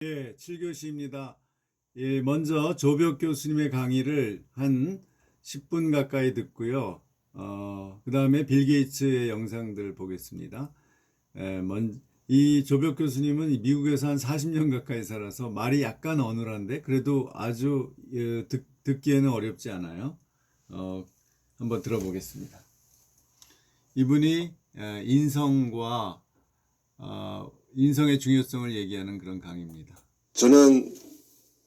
예, 7교시입니다. 예, 먼저 조벽 교수님의 강의를 한 10분 가까이 듣고요. 그 다음에 빌 게이츠의 영상들 보겠습니다. 이 조벽 교수님은 미국에서 한 40년 가까이 살아서 말이 약간 어눌한데 그래도 아주 듣기에는 어렵지 않아요. 한번 들어보겠습니다. 이분이 인성과 인성의 중요성을 얘기하는 그런 강의입니다. 저는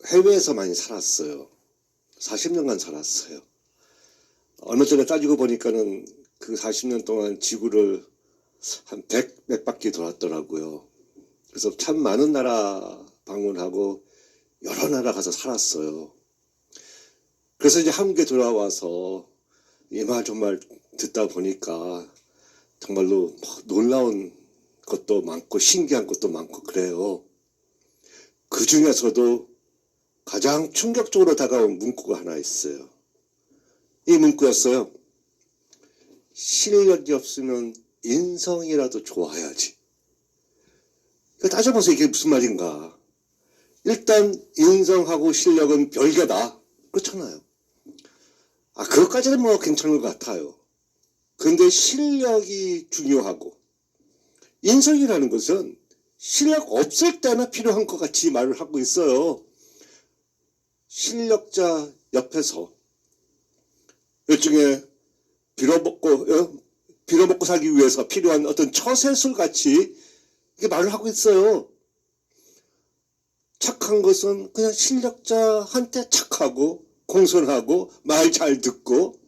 해외에서 많이 살았어요. 40년간 살았어요. 얼마 전에 따지고 보니까는 그 40년 동안 지구를 한 100몇 바퀴 돌았더라고요. 그래서 참 많은 나라 방문하고 여러 나라 가서 살았어요. 그래서 이제 한국에 돌아와서 이 말 정말 듣다 보니까 정말로 놀라운 것도 많고 신기한 것도 많고 그래요. 그 중에서도 가장 충격적으로 다가온 문구가 하나 있어요. 이 문구였어요. 실력이 없으면 인성이라도 좋아야지. 따져보세요. 이게 무슨 말인가. 일단 인성하고 실력은 별개다. 그렇잖아요. 그것까지는 뭐 괜찮은 것 같아요. 근데 실력이 중요하고 인성이라는 것은 실력 없을 때나 필요한 것 같이 말을 하고 있어요. 실력자 옆에서 일종의 빌어먹고 살기 위해서 필요한 어떤 처세술 같이 이렇게 말을 하고 있어요. 착한 것은 그냥 실력자한테 착하고 공손하고 말 잘 듣고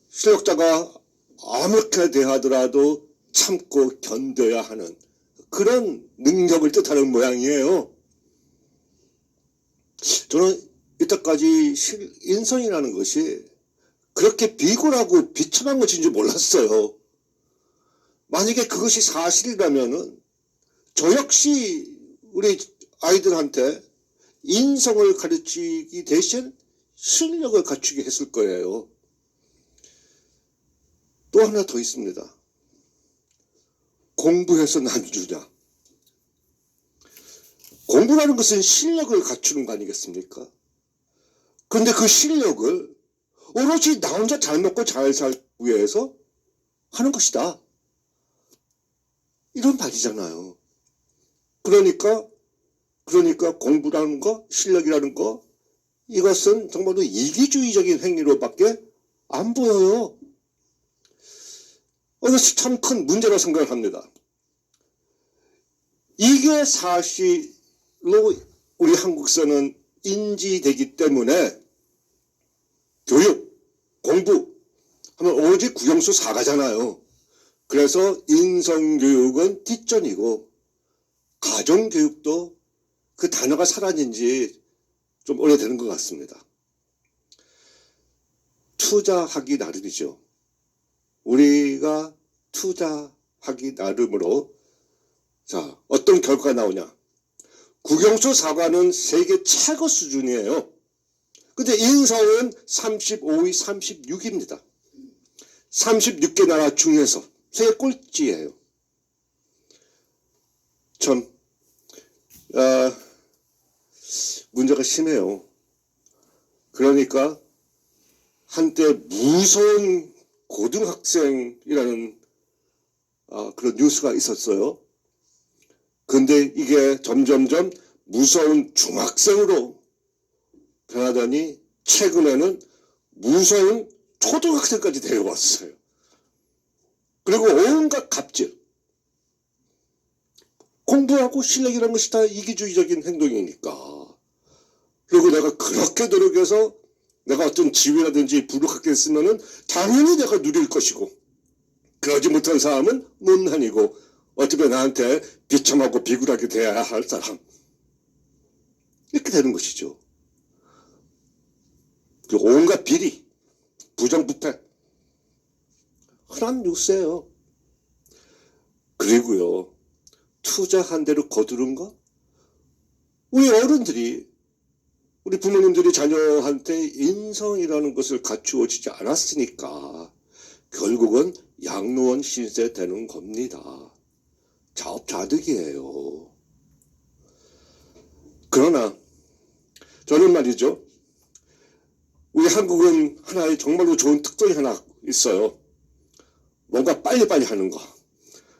실력자가 아무렇게 대하더라도 참고 견뎌야 하는 그런 능력을 뜻하는 모양이에요. 저는 이때까지 인성이라는 것이 그렇게 비굴하고 비천한 것인 줄 몰랐어요. 만약에 그것이 사실이라면은 저 역시 우리 아이들한테 인성을 가르치기 대신 실력을 갖추게 했을 거예요. 또 하나 더 있습니다. 공부해서 난주냐. 공부라는 것은 실력을 갖추는 거 아니겠습니까? 그런데 그 실력을 오로지 나 혼자 잘 먹고 잘 살기 위해서 하는 것이다. 이런 말이잖아요. 그러니까 공부라는 거, 실력이라는 거, 이것은 정말로 이기주의적인 행위로밖에 안 보여요. 이것이 참 큰 문제라고 생각을 합니다. 이게 사실로 우리 한국사는 인지되기 때문에 교육, 공부 하면 오직 국영수 4가잖아요. 그래서 인성교육은 뒷전이고 가정교육도 그 단어가 사라진 지 좀 오래되는 것 같습니다. 투자하기 나름이죠. 우리가 투자하기 나름으로 자, 어떤 결과가 나오냐. 국영수 4과는 세계 최고 수준이에요. 근데 인성은 35위, 36입니다. 36개 나라 중에서 세계 꼴찌예요. 참 문제가 심해요. 그러니까 한때 무서운 고등학생이라는 그런 뉴스가 있었어요. 근데 이게 점점점 무서운 중학생으로 변하더니 최근에는 무서운 초등학생까지 데려왔어요. 그리고 온갖 갑질. 공부하고 실력이라는 것이 다 이기주의적인 행동이니까. 그리고 내가 그렇게 노력해서 내가 어떤 지위라든지 부를 했으면은 당연히 내가 누릴 것이고 그러지 못한 사람은 못난이고 어쩌면 나한테 비참하고 비굴하게 대해야 할 사람. 이렇게 되는 것이죠. 그리고 온갖 비리, 부정부패. 흔한 뉴스예요. 그리고요. 투자한 대로 거두는 거? 우리 어른들이 우리 부모님들이 자녀한테 인성이라는 것을 갖추어지지 않았으니까 결국은 양로원 신세 되는 겁니다. 자업자득이에요. 그러나 저는 말이죠. 우리 한국은 하나의 정말로 좋은 특성이 하나 있어요. 뭔가 빨리빨리 하는 거.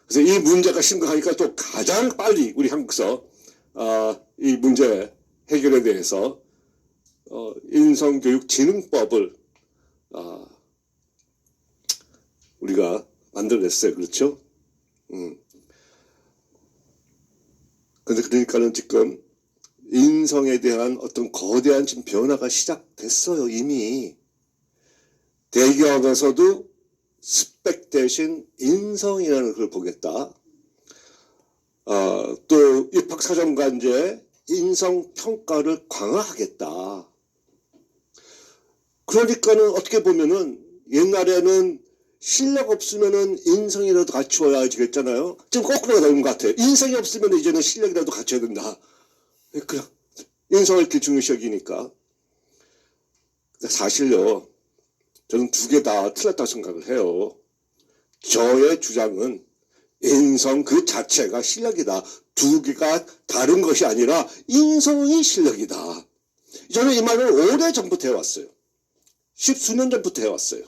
그래서 이 문제가 심각하니까 또 가장 빨리 우리 한국에서 이 문제 해결에 대해서 인성교육진흥법을 우리가 만들어냈어요. 그렇죠? 근데 그러니까는 지금 인성에 대한 어떤 거대한 지금 변화가 시작됐어요. 이미 대기업에서도 스펙 대신 인성이라는 걸 보겠다. 또 입학사정관제 인성평가를 강화하겠다. 그러니까는 어떻게 보면은 옛날에는 실력 없으면은 인성이라도 갖추어야지 그랬잖아요. 지금 거꾸로가 되는 것 같아요. 인성이 없으면 이제는 실력이라도 갖춰야 된다. 그냥 인성을 이렇게 중요시 여기니까. 사실요, 저는 두 개 다 틀렸다고 생각을 해요. 저의 주장은 인성 그 자체가 실력이다. 두 개가 다른 것이 아니라 인성이 실력이다. 저는 이 말을 오래전부터 해왔어요. 십수년 전부터 해왔어요.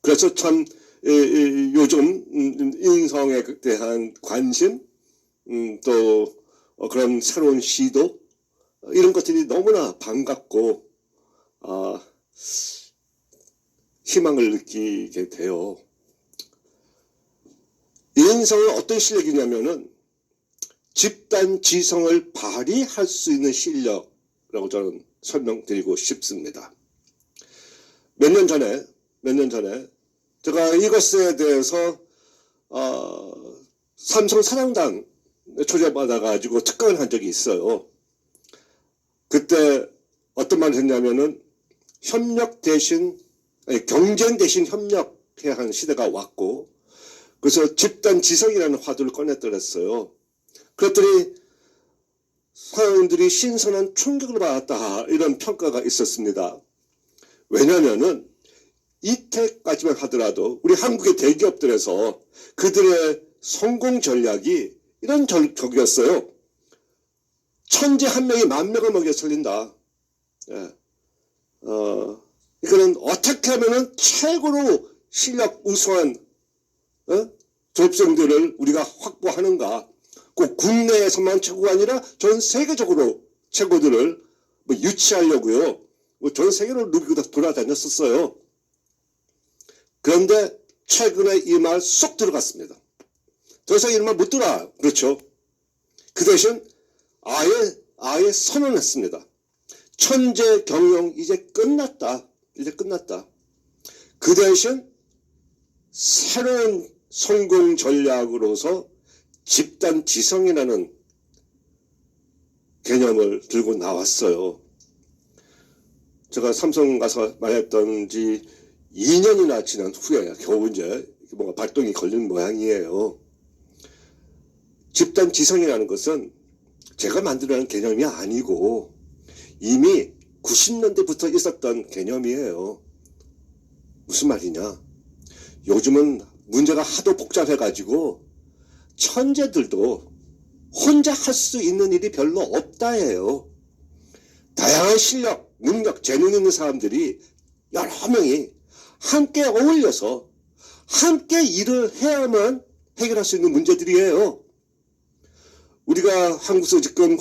그래서 참 요즘 인성에 대한 관심, 또 그런 새로운 시도, 이런 것들이 너무나 반갑고 희망을 느끼게 돼요. 인성은 어떤 실력이냐면은 집단 지성을 발휘할 수 있는 실력이라고 저는 설명드리고 싶습니다. 몇 년 전에 제가 이것에 대해서 삼성 사장단 초대받아가지고 특강을 한 적이 있어요. 그때 어떤 말을 했냐면은 협력 대신 경쟁 대신 협력해야 하는 시대가 왔고, 그래서 집단 지성이라는 화두를 꺼냈더랬어요. 그랬더니 사람들이 신선한 충격을 받았다, 이런 평가가 있었습니다. 왜냐면은 이때까지만 하더라도 우리 한국의 대기업들에서 그들의 성공 전략이 이런 적이었어요. 천재 한 명이 만 명을 먹여 살린다. 예. 이거는 어떻게 하면은 최고로 실력 우수한 졸업생들을 우리가 확보하는가. 꼭 국내에서만 최고가 아니라 전 세계적으로 최고들을 유치하려고요. 전 세계로 누비고 돌아다녔었어요. 그런데 최근에 이 말 쏙 들어갔습니다. 더 이상 이런 말 못 들어요. 그렇죠? 그 대신 아예 선언했습니다. 천재 경영 이제 끝났다. 이제 끝났다. 그 대신 새로운 성공 전략으로서 집단 지성이라는 개념을 들고 나왔어요. 제가 삼성 가서 말했던 지 2년이나 지난 후에 겨우 이제 뭔가 발동이 걸린 모양이에요. 집단 지성이라는 것은 제가 만들어낸 개념이 아니고 이미 90년대부터 있었던 개념이에요. 무슨 말이냐? 요즘은 문제가 하도 복잡해가지고 천재들도 혼자 할 수 있는 일이 별로 없다예요. 다양한 실력, 능력, 재능 있는 사람들이 여러 명이 함께 어울려서 함께 일을 해야만 해결할 수 있는 문제들이에요. 우리가 한국에서 지금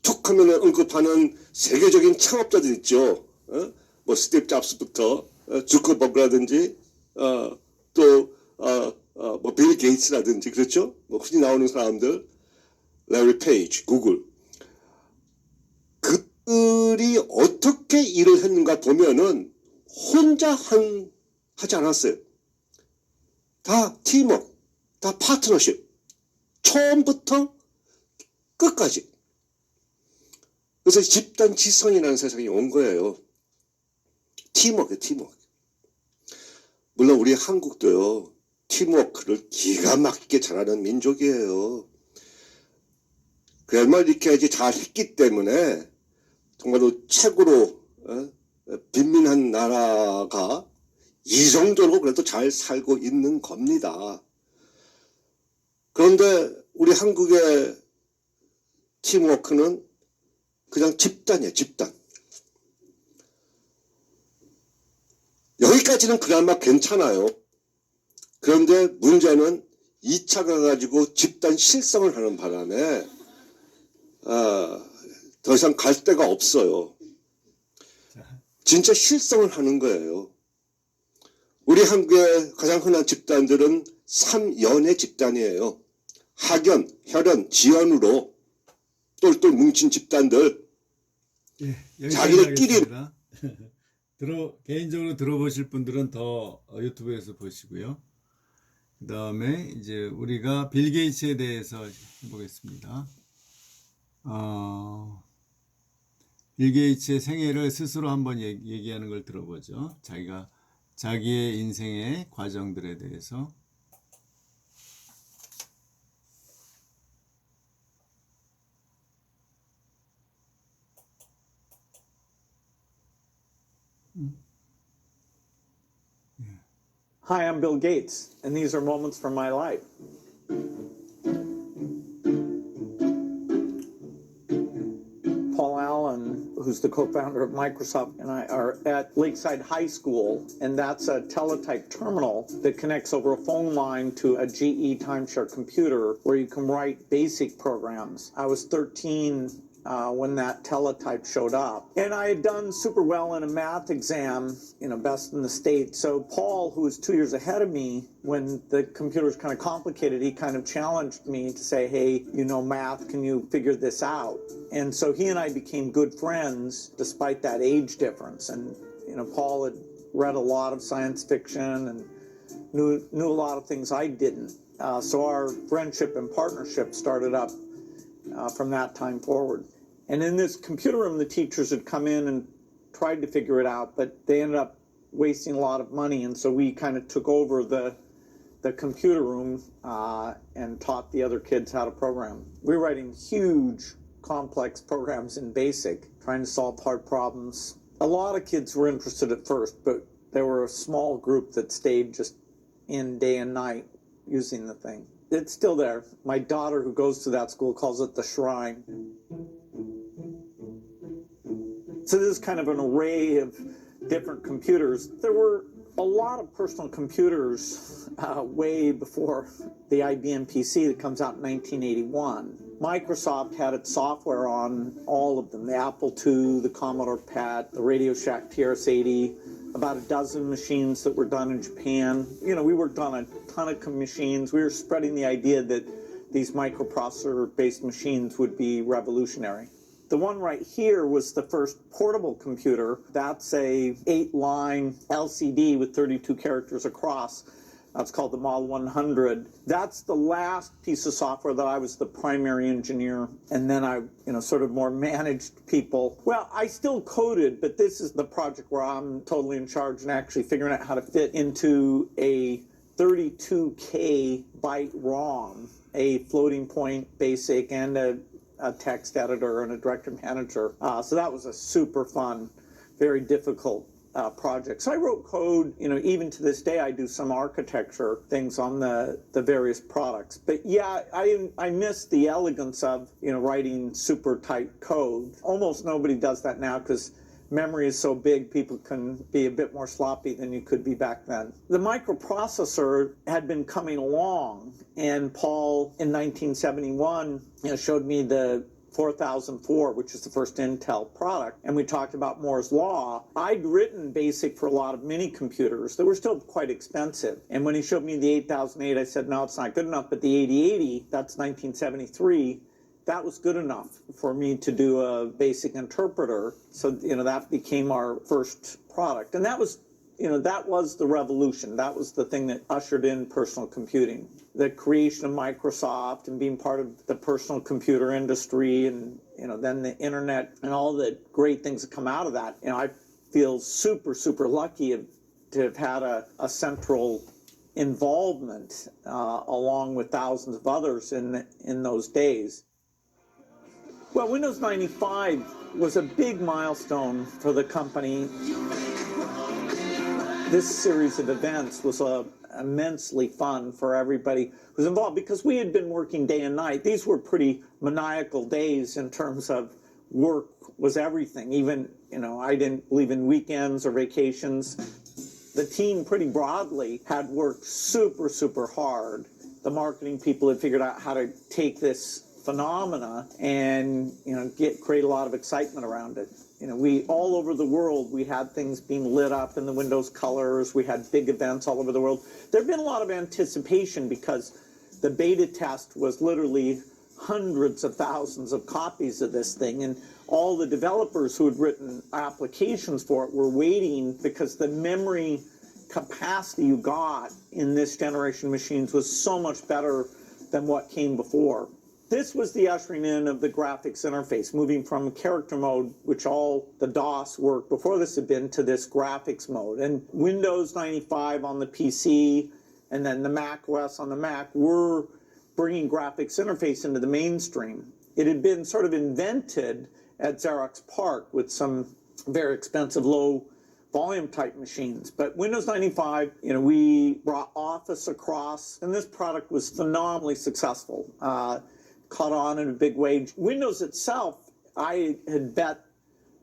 툭 하면 언급하는 세계적인 창업자들 있죠. 뭐 스티브 잡스부터 주커버그라든지 또 뭐 빌 게이츠라든지, 그렇죠? 뭐 흔히 나오는 사람들, 레리 페이지, 구글. 그들이 어떻게 일을 했는가 보면은 혼자 하지 않았어요. 다 팀워크, 다 파트너십. 처음부터 끝까지. 그래서 집단 지성이라는 세상이 온 거예요. 팀워크. 물론 우리 한국도요, 팀워크를 기가 막히게 잘하는 민족이에요. 그야말로 이렇게 잘 했기 때문에 정말로 최고로 빈민한 나라가 이 정도로 그래도 잘 살고 있는 겁니다. 그런데 우리 한국의 팀워크는 그냥 집단이에요, 집단. 여기까지는 그나마 괜찮아요. 그런데 문제는 2차가 가지고 집단 실성을 하는 바람에 더 이상 갈 데가 없어요. 진짜 실성을 하는 거예요. 우리 한국의 가장 흔한 집단들은 3연의 집단이에요. 학연, 혈연, 지연으로 똘똘 뭉친 집단들. 예, 여기까지 자기들끼리 하겠습니다. 개인적으로 들어보실 분들은 더 유튜브에서 보시고요. 그 다음에 이제 우리가 빌 게이츠에 대해서 해보겠습니다. 빌 게이츠의 생애를 스스로 한번 얘기하는 걸 들어보죠. 자기의 인생의 과정들에 대해서. Hi, I'm Bill Gates, and these are moments from my life. Paul Allen, who's the co-founder of Microsoft, and I are at Lakeside High School, and that's a teletype terminal that connects over a phone line to a GE timeshare computer where you can write basic programs. I was 13 when that teletype showed up. And I had done super well in a math exam, best in the state. So Paul, who was 2 years ahead of me, when the computer was kind of complicated, he kind of challenged me to say, hey, math, can you figure this out? And so he and I became good friends despite that age difference. And, Paul had read a lot of science fiction and knew a lot of things I didn't. So our friendship and partnership started up from that time forward. And in this computer room, the teachers had come in and tried to figure it out, but they ended up wasting a lot of money. And so we kind of took over the computer room and taught the other kids how to program. We were writing huge, complex programs in BASIC, trying to solve hard problems. A lot of kids were interested at first, but there were a small group that stayed just in day and night using the thing. It's still there. My daughter, who goes to that school, calls it the shrine. So this is kind of an array of different computers. There were a lot of personal computers way before the IBM PC that comes out in 1981. Microsoft had its software on all of them, the Apple II, the Commodore PET, the Radio Shack TRS-80, about a dozen machines that were done in Japan. We worked on a ton of machines. We were spreading the idea that these microprocessor-based machines would be revolutionary. The one right here was the first portable computer. That's a 8-line LCD with 32 characters across. That's called the Model 100. That's the last piece of software that I was the primary engineer, and then I, sort of more managed people. Well, I still coded, but this is the project where I'm totally in charge and actually figuring out how to fit into a 32K byte ROM, a floating point BASIC, and a text editor and a director manager. So that was a super fun, very difficult project. So I wrote code, even to this day I do some architecture things on the various products. But yeah, I miss the elegance of, writing super tight code. Almost nobody does that now because memory is so big, people can be a bit more sloppy than you could be back then. The microprocessor had been coming along, and Paul in 1971 showed me the 4004, which is the first Intel product, and we talked about Moore's Law. I'd written BASIC for a lot of mini computers that were still quite expensive. And when he showed me the 8008, I said, no, it's not good enough. But the 8080, that's 1973, that was good enough for me to do a BASIC interpreter. So, that became our first product. And that was the revolution. That was the thing that ushered in personal computing. The creation of Microsoft and being part of the personal computer industry and, then the internet and all the great things that come out of that. I feel super, super lucky to have had a central involvement along with thousands of others in those days. Well, Windows 95 was a big milestone for the company. This series of events was immensely fun for everybody who was involved because we had been working day and night. These were pretty maniacal days in terms of work was everything. Even, I didn't believe in weekends or vacations. The team pretty broadly had worked super, super hard. The marketing people had figured out how to take this phenomena and, create a lot of excitement around it. We all over the world, we had things being lit up in the Windows colors. We had big events all over the world. There'd been a lot of anticipation because the beta test was literally hundreds of thousands of copies of this thing, and all the developers who had written applications for it were waiting because the memory capacity you got in this generation of machines was so much better than what came before. This was the ushering in of the graphics interface, moving from character mode, which all the DOS work before this had been, to this graphics mode. And Windows 95 on the PC and then the Mac OS on the Mac were bringing graphics interface into the mainstream. It had been sort of invented at Xerox PARC with some very expensive low volume type machines. But Windows 95, we brought Office across, and this product was phenomenally successful. Caught on in a big way. Windows itself, I had bet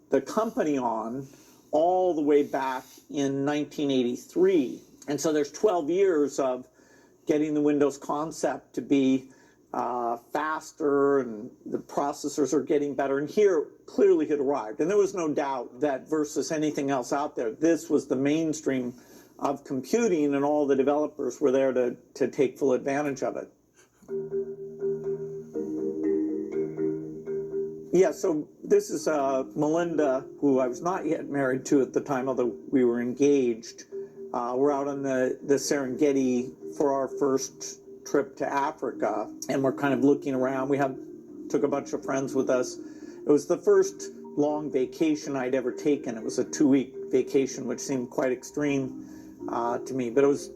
the company on all the way back in 1983. And so there's 12 years of getting the Windows concept to be faster, and the processors are getting better. And here clearly had arrived. And there was no doubt that versus anything else out there, this was the mainstream of computing, and all the developers were there to take full advantage of it. Yeah, so this is Melinda, who I was not yet married to at the time, although we were engaged. We're out on the Serengeti for our first trip to Africa, and we're kind of looking around. We took a bunch of friends with us. It was the first long vacation I'd ever taken. It was a 2-week vacation, which seemed quite extreme to me, but it was,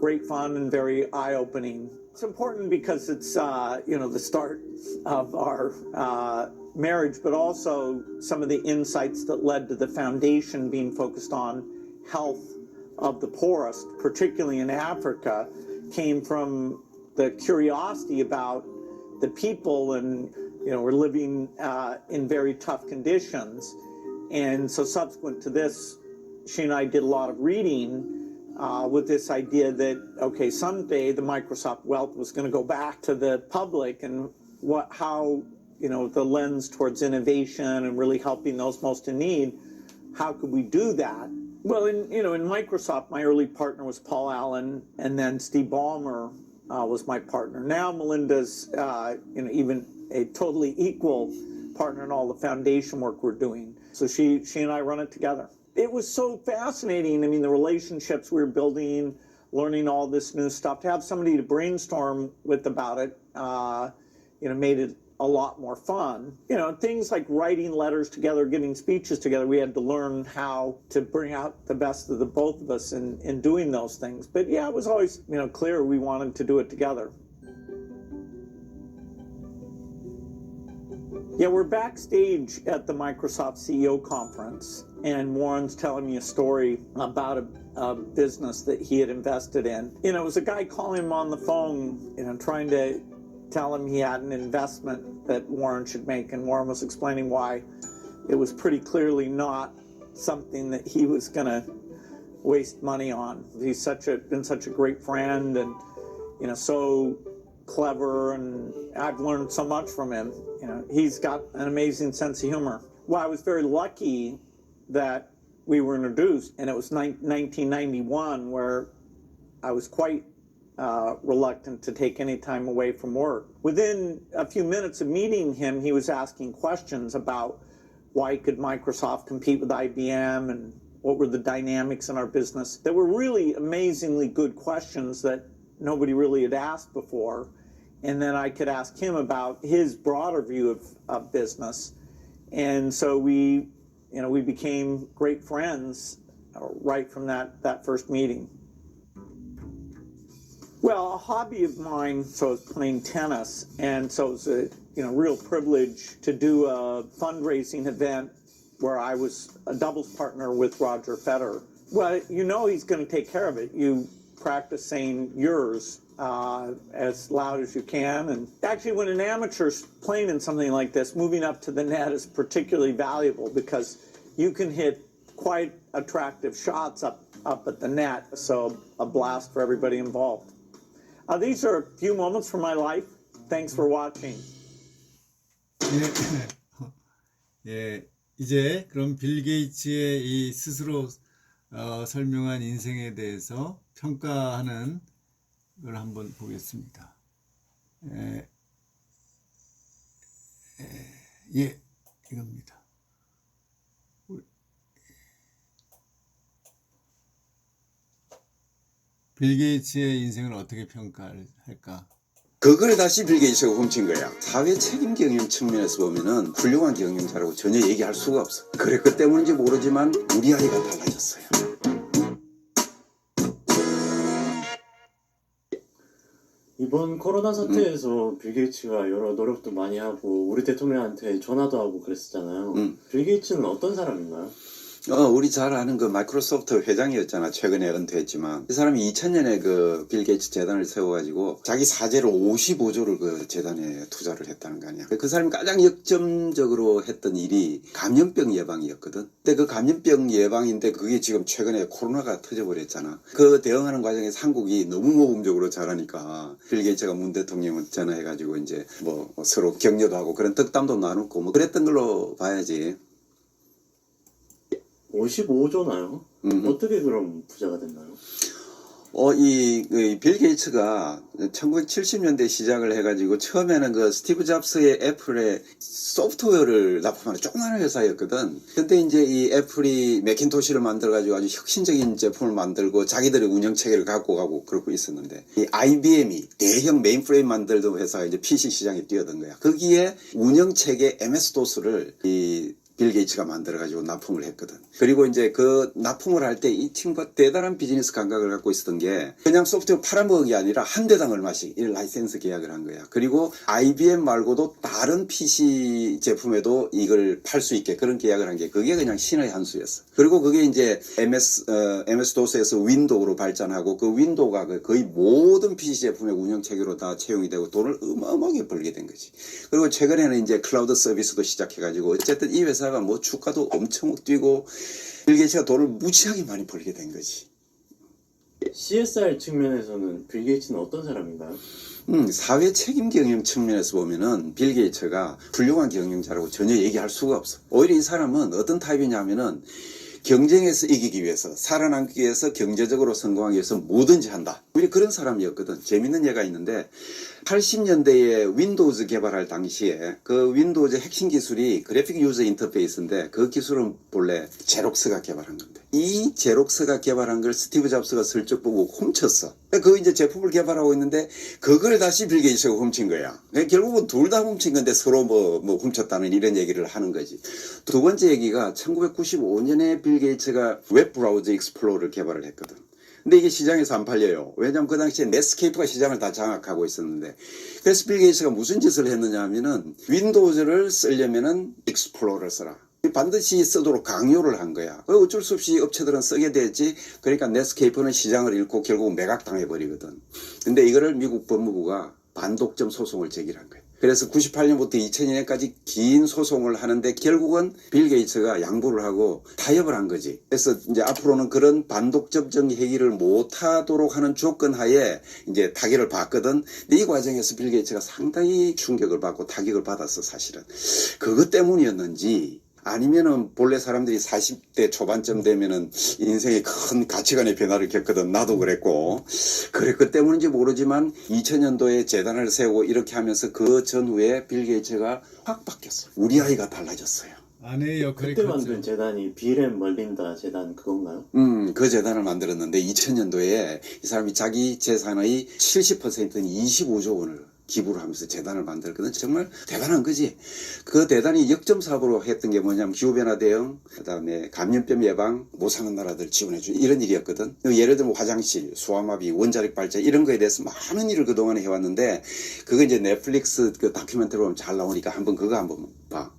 great fun and very eye-opening. It's important because it's, the start of our marriage, but also some of the insights that led to the foundation being focused on health of the poorest, particularly in Africa, came from the curiosity about the people, and we're living in very tough conditions. And so subsequent to this, she and I did a lot of reading with this idea that, okay, someday the Microsoft wealth was going to go back to the public, and how the lens towards innovation and really helping those most in need, how could we do that? Well, in Microsoft, my early partner was Paul Allen, and then Steve Ballmer was my partner. Now Melinda's even a totally equal partner in all the foundation work we're doing. So she and I run it together. It was so fascinating. I mean, the relationships we were building, learning all this new stuff, to have somebody to brainstorm with about it, made it a lot more fun. Things like writing letters together, giving speeches together, we had to learn how to bring out the best of the both of us in doing those things. But yeah, it was always, clear we wanted to do it together. Yeah, we're backstage at the Microsoft CEO conference, and Warren's telling me a story about a business that he had invested in. It was a guy calling him on the phone, trying to tell him he had an investment that Warren should make, and Warren was explaining why it was pretty clearly not something that he was going to waste money on. He's been such a great friend, and so clever, and I've learned so much from him. He's got an amazing sense of humor. Well, I was very lucky that we were introduced, and it was 1991, where I was quite reluctant to take any time away from work. Within a few minutes of meeting him, he was asking questions about why could Microsoft compete with IBM, and what were the dynamics in our business. That were really amazingly good questions that nobody really had asked before. And then I could ask him about his broader view of business. And so we became great friends right from that first meeting. Well, a hobby of mine, so I was playing tennis, and so it was a real privilege to do a fundraising event where I was a doubles partner with Roger Federer. Well, you know he's going to take care of it. You practice saying yours as loud as you can. And actually, when an amateur's playing in something like this, moving up to the net is particularly valuable because you can hit quite attractive shots up at the net. So a blast for everybody involved. These are a few moments from my life. Thanks for watching. 예, 이제 그럼 빌 게이츠의 이 스스로 설명한 인생에 대해서 평가하는 걸 한번 보겠습니다. 예, 이겁니다. 빌 게이츠의 인생을 어떻게 평가할까? 그걸 다시 빌 게이츠가 훔친 거야. 사회 책임 경영 측면에서 보면은 훌륭한 경영자라고 전혀 얘기할 수가 없어. 그랬기 때문인지 모르지만 우리 아이가 달라졌어요. 이번 코로나 사태에서 빌 게이츠가 여러 노력도 많이 하고 우리 대통령한테 전화도 하고 그랬었잖아요. 빌 게이츠는 어떤 사람인가요? 우리 잘 아는 그 마이크로소프트 회장이었잖아. 최근에 은퇴했지만. 이 사람이 2000년에 그 빌 게이츠 재단을 세워가지고 자기 사재로 55조를 그 재단에 투자를 했다는 거 아니야. 그 사람이 가장 역점적으로 했던 일이 감염병 예방이었거든. 근데 그 감염병 예방인데 그게 지금 최근에 코로나가 터져버렸잖아. 그 대응하는 과정에서 한국이 너무 모범적으로 잘하니까 빌 게이츠가 문 대통령을 전화해가지고 이제 뭐 서로 격려도 하고 그런 덕담도 나누고 뭐 그랬던 걸로 봐야지. 55조나요? 어떻게 그럼 부자가 됐나요? 빌 게이츠가 1970년대 시작을 해가지고 처음에는 그 스티브 잡스의 애플의 소프트웨어를 납품하는 조그마한 회사였거든. 근데 이제 이 애플이 매킨토시를 만들어가지고 아주 혁신적인 제품을 만들고 자기들의 운영체계를 갖고 가고 그러고 있었는데 이 IBM이 대형 메인프레임 만들던 회사가 이제 PC 시장에 뛰어든 거야. 거기에 운영체계 MS-DOS를 빌 게이츠가 만들어가지고 납품을 했거든. 그리고 이제 그 납품을 할 때 이 친구가 대단한 비즈니스 감각을 갖고 있었던 게 그냥 소프트웨어 팔아먹은 게 아니라 한 대당 얼마씩 이 라이센스 계약을 한 거야. 그리고 IBM 말고도 다른 PC 제품에도 이걸 팔 수 있게 그런 계약을 한 게 그게 그냥 신의 한 수였어. 그리고 그게 이제 MS-DOS에서 윈도우로 발전하고 그 윈도우가 거의 모든 PC 제품의 운영체계로 다 채용이 되고 돈을 어마어마하게 벌게 된 거지. 그리고 최근에는 이제 클라우드 서비스도 시작해가지고 어쨌든 이 회사가 뭐 주가도 엄청 뛰고 빌 게이츠가 돈을 무지하게 많이 벌게 된 거지. CSR 측면에서는 빌 게이츠는 어떤 사람인가요? 사회 책임 경영 측면에서 보면은 빌 게이츠가 훌륭한 경영자라고 전혀 얘기할 수가 없어. 오히려 이 사람은 어떤 타입이냐면은 경쟁에서 이기기 위해서 살아남기 위해서 경제적으로 성공하기 위해서 뭐든지 한다. 우리 그런 사람이었거든. 재밌는 예가 있는데 80년대에 윈도우즈 개발할 당시에 그 윈도우즈 핵심 기술이 그래픽 유저 인터페이스인데 그 기술은 본래 제록스가 개발한 건데 이 제록스가 개발한 걸 스티브 잡스가 슬쩍 보고 훔쳤어. 그 이제 제품을 개발하고 있는데 그걸 다시 빌 게이츠가 훔친 거야. 결국은 둘 다 훔친 건데 서로 뭐 훔쳤다는 이런 얘기를 하는 거지. 두 번째 얘기가 1995년에 빌 게이츠가 웹 브라우저 익스플로러를 개발을 했거든. 근데 이게 시장에서 안 팔려요. 왜냐하면 그 당시에 넷스케이프가 시장을 다 장악하고 있었는데 그래서 빌 게이츠가 무슨 짓을 했느냐 하면은 윈도우즈를 쓰려면은 익스플로러를 써라. 반드시 쓰도록 강요를 한 거야. 어쩔 수 없이 업체들은 쓰게 되지. 그러니까 넷스케이프는 시장을 잃고 결국 매각당해버리거든. 근데 이거를 미국 법무부가 반독점 소송을 제기한 거야. 그래서 98년부터 2002년까지 긴 소송을 하는데 결국은 빌 게이츠가 양보를 하고 타협을 한 거지. 그래서 이제 앞으로는 그런 반독점적 행위를 못하도록 하는 조건 하에 이제 타결을 받거든. 근데 이 과정에서 빌 게이츠가 상당히 충격을 받고 타격을 받았어, 사실은. 그것 때문이었는지 아니면은 본래 사람들이 40대 초반쯤 되면은 인생의 큰 가치관의 변화를 겪거든. 나도 그랬고. 그랬기 때문인지 모르지만 2000년도에 재단을 세우고 이렇게 하면서 그 전후에 빌 게이츠가 확 바뀌었어. 우리 아이가 달라졌어요. 아내의 역할이 그때 컸죠. 만든 재단이 빌 앤 멀린다 재단 그건가요? 그 재단을 만들었는데 2000년도에 이 사람이 자기 재산의 70%인 25조 원을 기부를 하면서 재단을 만들거든. 정말 대단한 거지. 그 대단히 역점 사업으로 했던 게 뭐냐면 기후변화 대응, 그다음에 감염병 예방, 못 사는 나라들 지원해주는 이런 일이었거든. 예를 들면 화장실, 수화마비, 원자력 발전 이런 거에 대해서 많은 일을 그동안에 해왔는데 그거 이제 넷플릭스 그 다큐멘터리 보면 잘 나오니까 그거 한번 봐.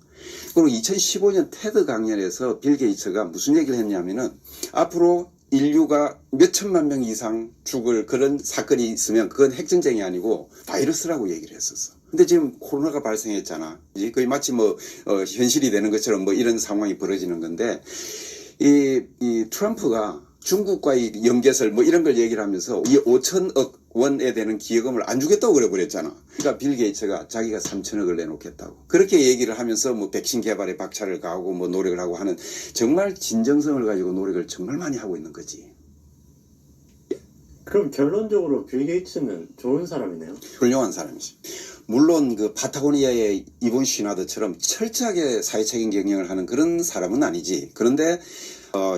그리고 2015년 테드 강연에서 빌 게이츠가 무슨 얘기를 했냐면은 앞으로 인류가 몇 천만 명 이상 죽을 그런 사건이 있으면 그건 핵전쟁이 아니고 바이러스라고 얘기를 했었어. 근데 지금 코로나가 발생했잖아. 거의 마치 현실이 되는 것처럼 이런 상황이 벌어지는 건데, 이 트럼프가 중국과의 연계설 이런 걸 얘기를 하면서 이 5천억 원에 되는 기여금을 안 주겠다고 그래버렸잖아. 그러니까 빌 게이츠가 자기가 3천억을 내놓겠다고 그렇게 얘기를 하면서 백신 개발에 박차를 가하고 노력을 하고 하는, 정말 진정성을 가지고 노력을 정말 많이 하고 있는 거지. 그럼 결론적으로 빌 게이츠는 좋은 사람이네요. 훌륭한 사람이지. 물론 그 파타고니아의 이본 시나드처럼 철저하게 사회적인 경영을 하는 그런 사람은 아니지. 그런데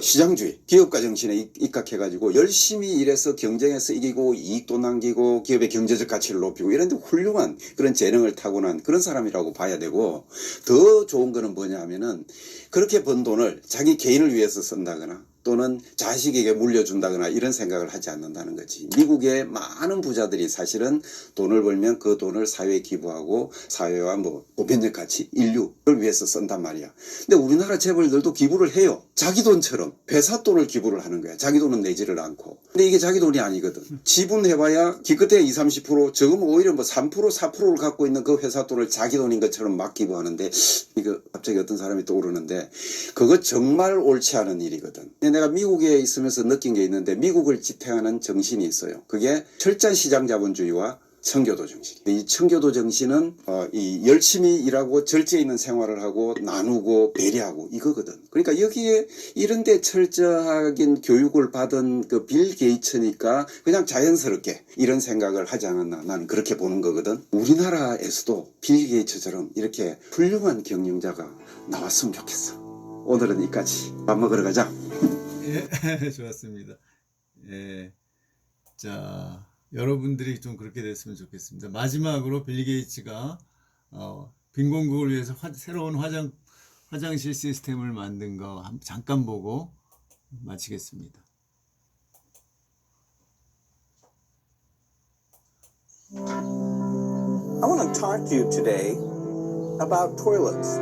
시장주의, 기업가 정신에 입각해가지고 열심히 일해서 경쟁에서 이기고 이익도 남기고 기업의 경제적 가치를 높이고 이런 데 훌륭한 그런 재능을 타고난 그런 사람이라고 봐야 되고, 더 좋은 거는 뭐냐 하면은 그렇게 번 돈을 자기 개인을 위해서 쓴다거나 또는 자식에게 물려준다거나 이런 생각을 하지 않는다는 거지. 미국의 많은 부자들이 사실은 돈을 벌면 그 돈을 사회에 기부하고 사회와 보편적 가치, 인류를 위해서 쓴단 말이야. 근데 우리나라 재벌들도 기부를 해요. 자기 돈처럼 회사 돈을 기부를 하는 거야. 자기 돈은 내지를 않고. 근데 이게 자기 돈이 아니거든. 지분해봐야 기껏해야 20, 30%, 적으면 오히려 3%, 4%를 갖고 있는 그 회사 돈을 자기 돈인 것처럼 막 기부하는데, 이거 갑자기 어떤 사람이 떠오르는데 그거 정말 옳지 않은 일이거든. 내가 미국에 있으면서 느낀 게 있는데, 미국을 지탱하는 정신이 있어요. 그게 철저한 시장 자본주의와 청교도 정신. 이 청교도 정신은 이 열심히 일하고 절제 있는 생활을 하고 나누고 배려하고 이거거든. 그러니까 여기에 이런데 철저하긴 교육을 받은 그 빌 게이츠니까 그냥 자연스럽게 이런 생각을 하지 않았나, 나는 그렇게 보는 거거든. 우리나라에서도 빌 게이츠처럼 이렇게 훌륭한 경영자가 나왔으면 좋겠어. 오늘은 여기까지. 밥 먹으러 가자. 예, 좋았습니다. 예, 자, 여러분들이 좀 그렇게 됐으면 좋겠습니다. 마지막으로 빌 게이츠가 빈곤국을 위해서 새로운 화장실 시스템을 만든 거 잠깐 보고 마치겠습니다. I want to talk to you today about toilets.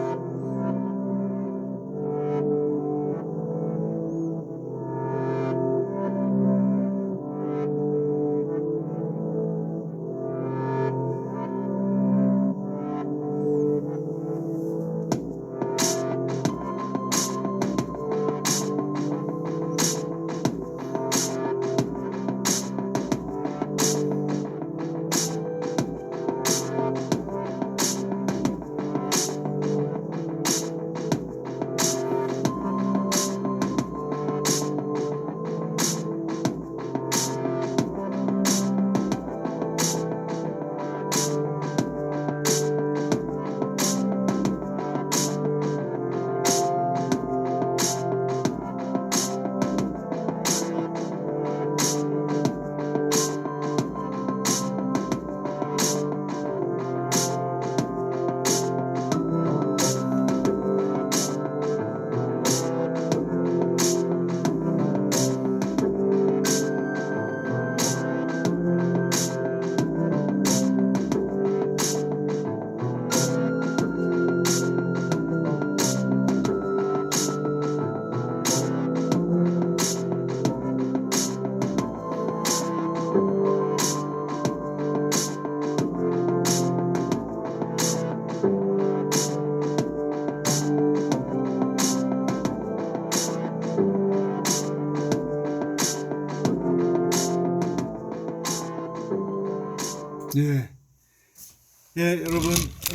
예, 여러분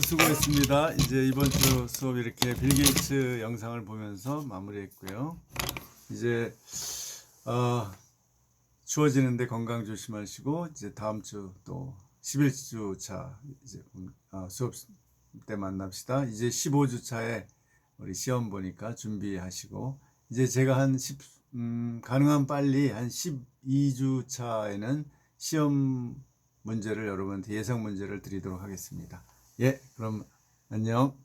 수고했습니다. 이제 이번 주 수업 이렇게 빌 게이츠 영상을 보면서 마무리했고요. 이제 추워지는데 건강 조심하시고, 이제 다음 주 또 11주차 이제 수업 때 만납시다. 이제 15주 차에 우리 시험 보니까 준비하시고, 이제 제가 가능한 빨리 한 12주 차에는 시험 문제를 여러분한테 예상 문제를 드리도록 하겠습니다. 예, 그럼 안녕.